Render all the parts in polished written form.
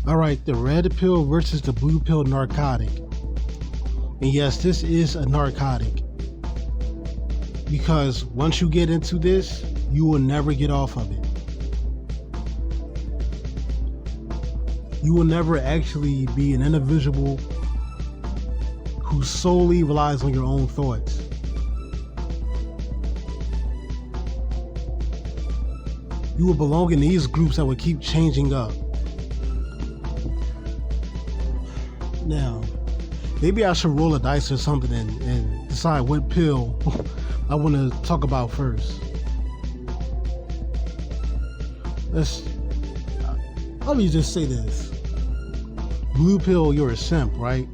All right, the red pill versus the blue pill narcotic. And yes, this is a narcotic. Because once you get into this, you will never get off of it. You will never actually be an individual who solely relies on your own thoughts. You will belong in these groups that will keep changing up. Now, maybe I should roll a dice or something and decide what pill I want to talk about first. Let me just say this. Blue pill, you're a simp, right?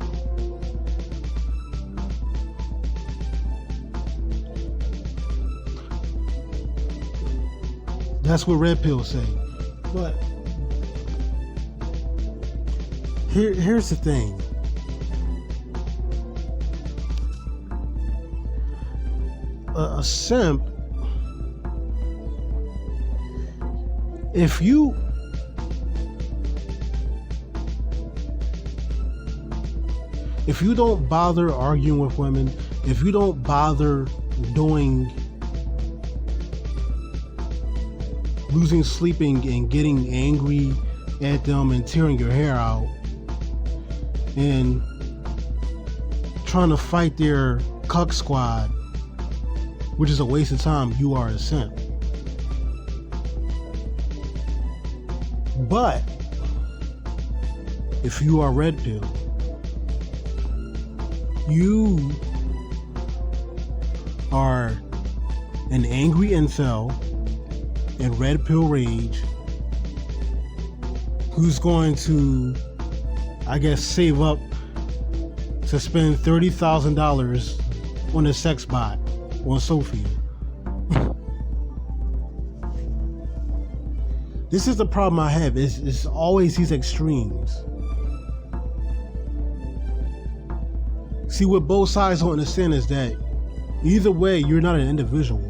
That's what red pills say. But here's the thing. A simp, if you don't bother arguing with women, if you don't bother losing sleeping and getting angry at them and tearing your hair out and trying to fight their cuck squad, which is a waste of time, you are a simp. But if you are red pill, you are an angry incel in red pill rage who's going to, I guess, save up to spend $30,000 on a sex bot on Sophia. This is the problem I have. It's always these extremes. See, what both sides don't understand is that either way, you're not an individual.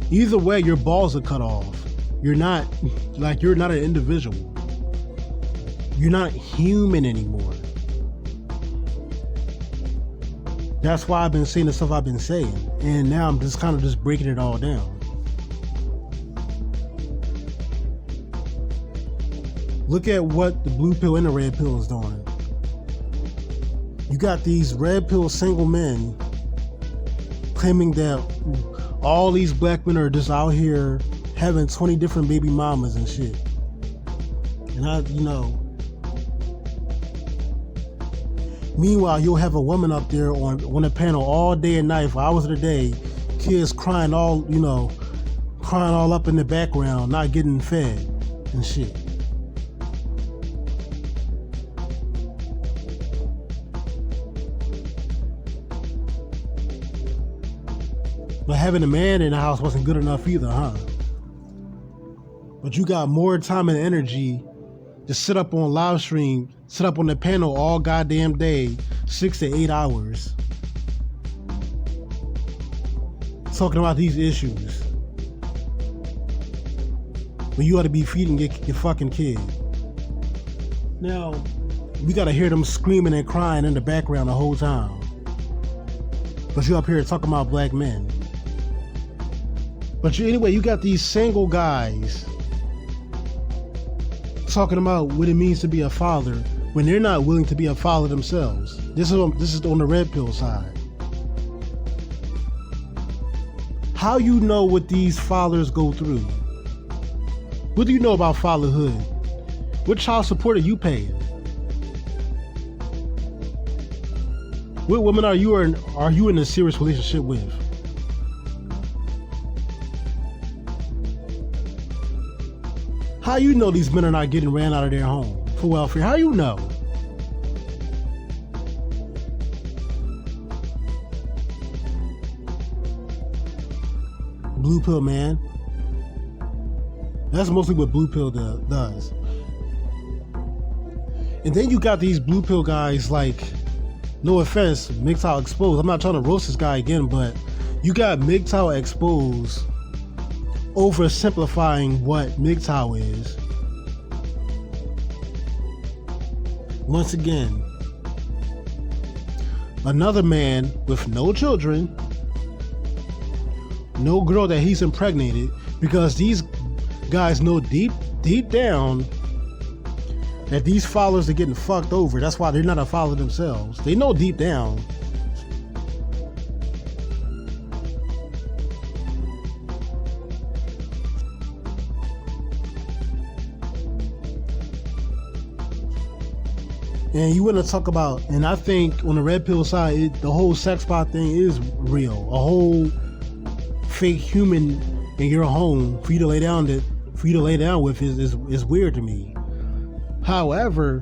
Either way, your balls are cut off. You're not an individual. You're not human anymore. That's why I've been saying the stuff I've been saying. And now I'm just kind of just breaking it all down. Look at what the blue pill and the red pill is doing. You got these red pill single men claiming that all these black men are just out here having 20 different baby mamas and shit. And meanwhile, you'll have a woman up there on a panel all day and night for hours of the day, kids crying all up in the background, not getting fed and shit. But having a man in the house wasn't good enough either, huh? But you got more time and energy to sit up on live stream, sit up on the panel all goddamn day, 6 to 8 hours, talking about these issues, when you ought to be feeding your fucking kid. Now, we gotta hear them screaming and crying in the background the whole time. But you up here talking about black men. But anyway, you got these single guys talking about what it means to be a father when they're not willing to be a father themselves. This is on the red pill side. How you know what these fathers go through? What do you know about fatherhood? What child support are you paying? What woman are you in a serious relationship with? How you know these men are not getting ran out of their home for welfare? How you know? Blue pill, man. That's mostly what blue pill does. And then you got these blue pill guys like, no offense, MGTOW Exposed. I'm not trying to roast this guy again, but you got MGTOW Exposed oversimplifying what MGTOW is Once again, another man with no children, no girl that he's impregnated, because these guys know deep down that these followers are getting fucked over. That's why they're not a follower themselves. They know deep down. And you want to talk about, and I think on the red pill side, the whole sex bot thing is real. A whole fake human in your home for you to lay down with is weird to me. However,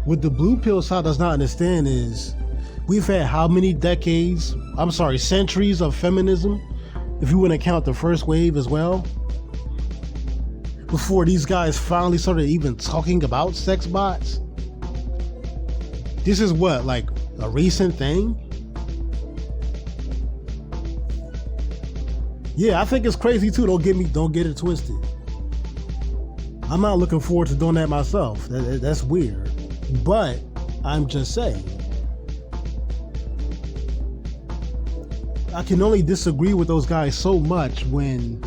what the blue pill side does not understand is we've had how many centuries of feminism, if you want to count the first wave as well, before these guys finally started even talking about sex bots. This is what, like a recent thing? Yeah, I think it's crazy too. Don't get it twisted. I'm not looking forward to doing that myself. That's weird. But I'm just saying, I can only disagree with those guys so much when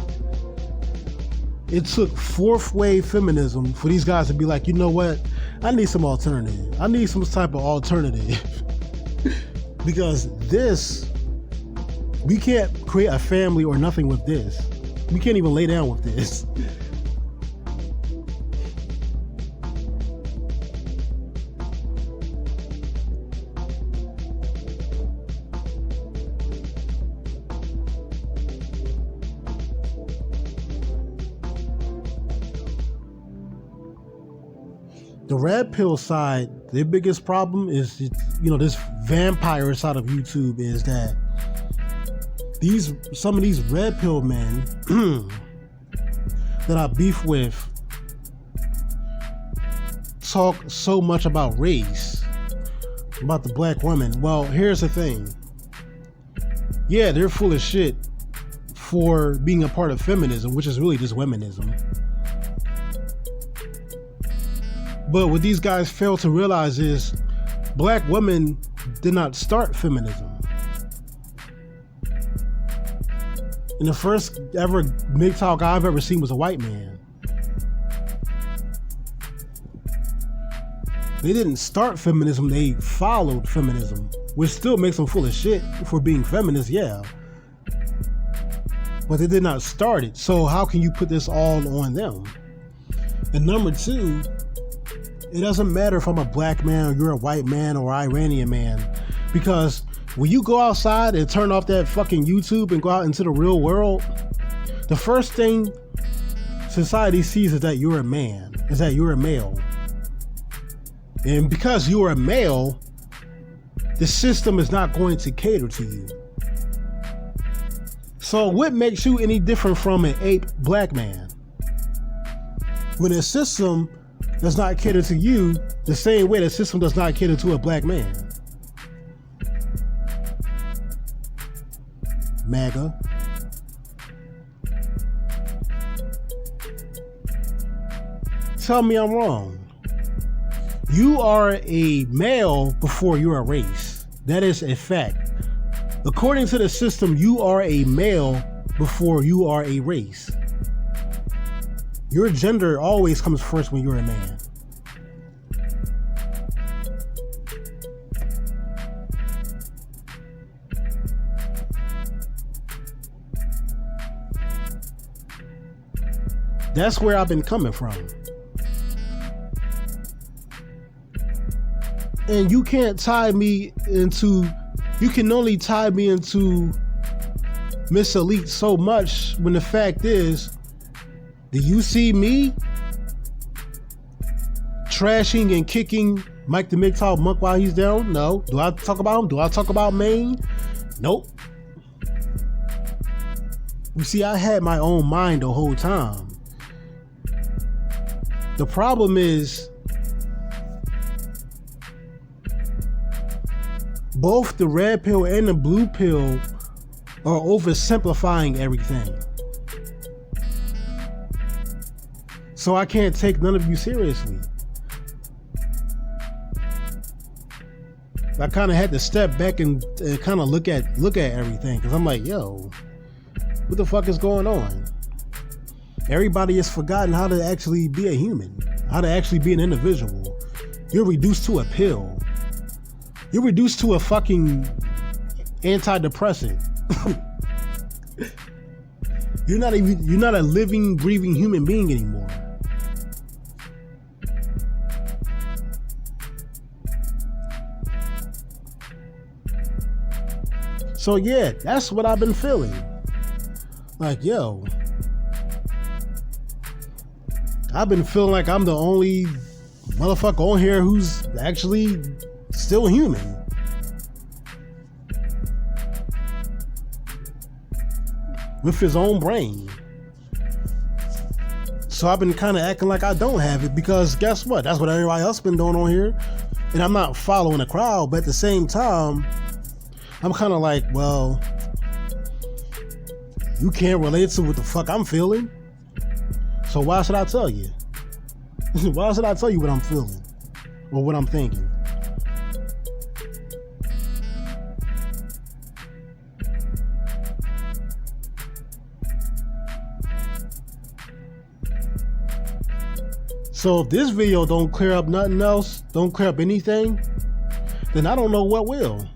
it took fourth wave feminism for these guys to be like, you know what? I need some alternative. I need some type of alternative. Because we can't create a family or nothing with this. We can't even lay down with this. The red pill side, their biggest problem is, this vampire side of YouTube is that some of these red pill men that I beef with talk so much about race, about the black woman. Well, here's the thing. Yeah, they're full of shit for being a part of feminism, which is really just womenism. But what these guys fail to realize is black women did not start feminism. And the first ever MGTOW guy I've ever seen was a white man. They didn't start feminism, they followed feminism, which still makes them full of shit for being feminists, yeah. But they did not start it, so how can you put this all on them? And number two, it doesn't matter if I'm a black man or you're a white man or Iranian man, because when you go outside and turn off that fucking YouTube and go out into the real world, the first thing society sees is that you're a man, is that you're a male. And because you're a male, the system is not going to cater to you. So what makes you any different from an ape black man? When the system does not cater to you the same way the system does not cater to a black man. MAGA. Tell me I'm wrong. You are a male before you're a race. That is a fact. According to the system, you are a male before you are a race. Your gender always comes first when you're a man. That's where I've been coming from. And you can only tie me into Miss Elite so much when the fact is, do you see me trashing and kicking Mike the MGTOW Monk while he's down? No. Do I talk about him? Do I talk about Maine? Nope. You see, I had my own mind the whole time. The problem is, both the red pill and the blue pill are oversimplifying everything. So I can't take none of you seriously. I kind of had to step back and kind of look at everything, because I'm like, yo, what the fuck is going on? Everybody has forgotten how to actually be a human, how to actually be an individual. You're reduced to a pill. You're reduced to a fucking antidepressant. You're not a living, breathing human being anymore. So yeah, that's what I've been feeling. Like, yo, I've been feeling like I'm the only motherfucker on here who's actually still human. With his own brain. So I've been kind of acting like I don't have it, because guess what? That's what everybody else been doing on here. And I'm not following the crowd, but at the same time, I'm kind of like, well, you can't relate to what the fuck I'm feeling. So why should I tell you? Why should I tell you what I'm feeling or what I'm thinking? So if this video don't clear up nothing else, don't clear up anything, then I don't know what will.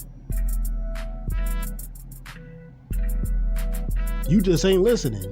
You just ain't listening.